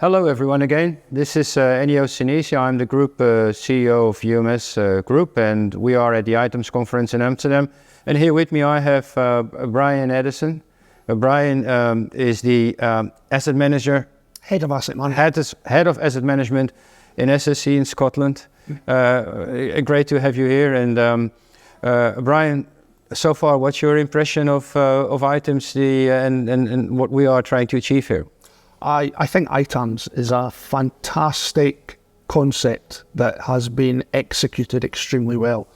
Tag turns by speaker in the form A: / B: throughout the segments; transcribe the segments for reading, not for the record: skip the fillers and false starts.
A: Hello everyone again. This is Ennio Sinisi. I'm the Group CEO of UMS Group, and we are at the ITAMS conference in Amsterdam. And here with me I have Brian Addison. Brian is the asset manager.
B: Head of asset management.
A: Head of asset management in SSE in Scotland. Great to have you here. And Brian, so far, what's your impression of ITAMS and what we are trying to achieve here?
B: I think ITAMS is a fantastic concept that has been executed extremely well.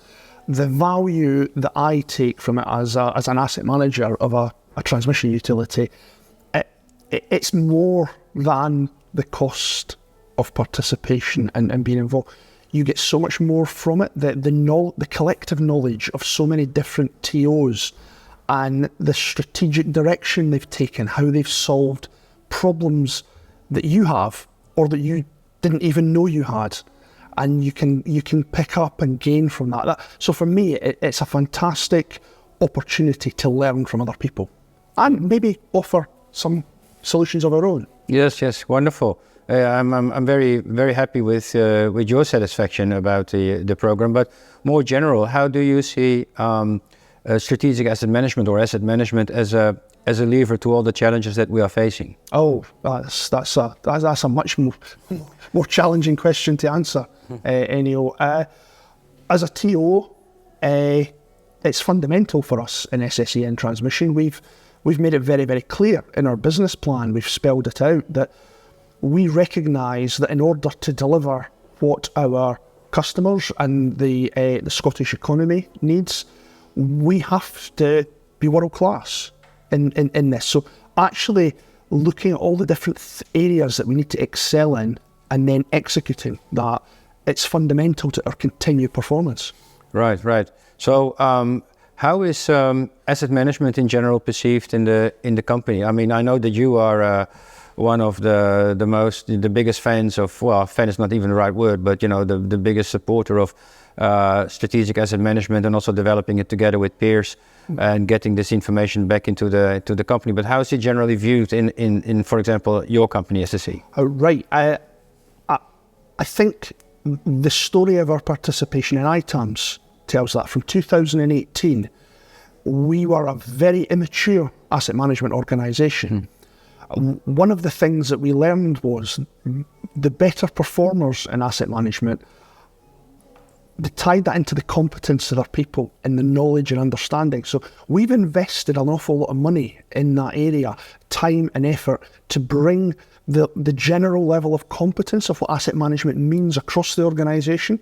B: The value that I take from it as an asset manager of a transmission utility, it's more than the cost of participation and being involved. You get so much more from it. The collective knowledge of so many different TOs and the strategic direction they've taken, how they've solved problems that you have or that you didn't even know you had, and you can pick up and gain from that. So for me, it's a fantastic opportunity to learn from other people and maybe offer some solutions of our own.
A: Yes, wonderful. I'm very happy with your satisfaction about the program. But more general, how do you see strategic asset management or asset management as a lever to all the challenges that we are facing?
B: Oh, that's a much more challenging question to answer, Ennio. As a TO, it's fundamental for us in SSE and transmission. We've made it very, very clear in our business plan. We've spelled it out that we recognise that in order to deliver what our customers and the Scottish economy needs, we have to be world class in this. So actually looking at all the different areas that we need to excel in and then executing that, it's fundamental to our continued performance.
A: Right. So how is asset management in general perceived in the company? I mean, I know that you are one of the biggest fans of, well, fan is not even the right word, but the biggest supporter of strategic asset management and also developing it together with peers and getting this information back into the company. But how is it generally viewed in for example, your company, SSE?
B: Right. I think the story of our participation in ITAMS tells that from 2018, we were a very immature asset management organisation. One of the things that we learned was the better performers in asset management, they tied that into the competence of their people and the knowledge and understanding. So we've invested an awful lot of money in that area, time and effort, to bring the general level of competence of what asset management means across the organisation.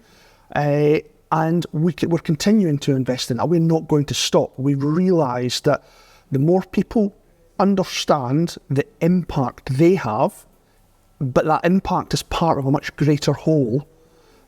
B: And we're continuing to invest in that. We're not going to stop. We've realised that the more people understand the impact they have, but that impact is part of a much greater whole,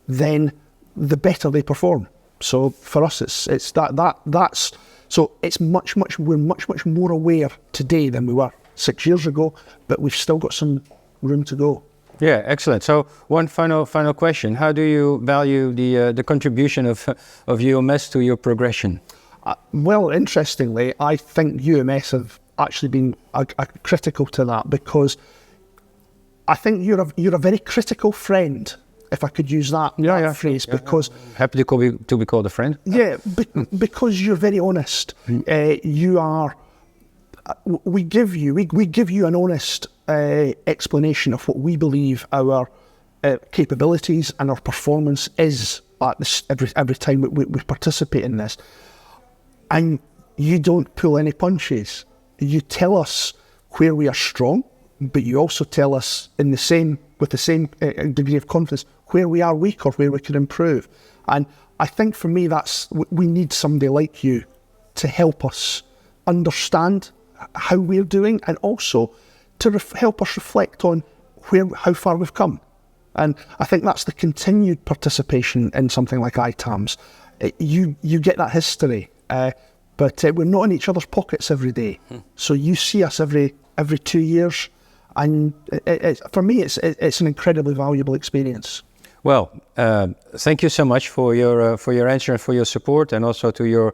B: then the better they perform. So for us, it's that's so it's we're much more aware today than we were 6 years ago, but we've still got some room to go.
A: Yeah, excellent. So one final question: how do you value the contribution of UMS to your progression?
B: Well, interestingly, I think UMS have actually been critical to that, because I think you're a very critical friend, if I could use that phrase, because
A: happy to be called a friend.
B: Yeah, because you're very honest. You are. We give you an honest explanation of what we believe our capabilities and our performance is at this every time we participate in this, and you don't pull any punches. You tell us where we are strong, but you also tell us with the same degree of confidence where we are weak or where we could improve. And I think for me, we need somebody like you to help us understand how we're doing, and also to help us reflect on how far we've come. And I think that's the continued participation in something like ITAMS. You get that history, but we're not in each other's pockets every day. So you see us every 2 years, and for me, it's an incredibly valuable experience.
A: Well, thank you so much for your answer and for your support, and also to your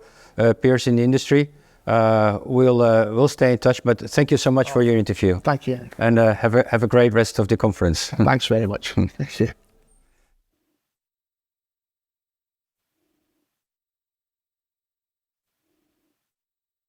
A: peers in the industry. we'll stay in touch. But thank you so much for your interview.
B: Thank you.
A: And have a great rest of the conference.
B: Thanks very much. Thank you.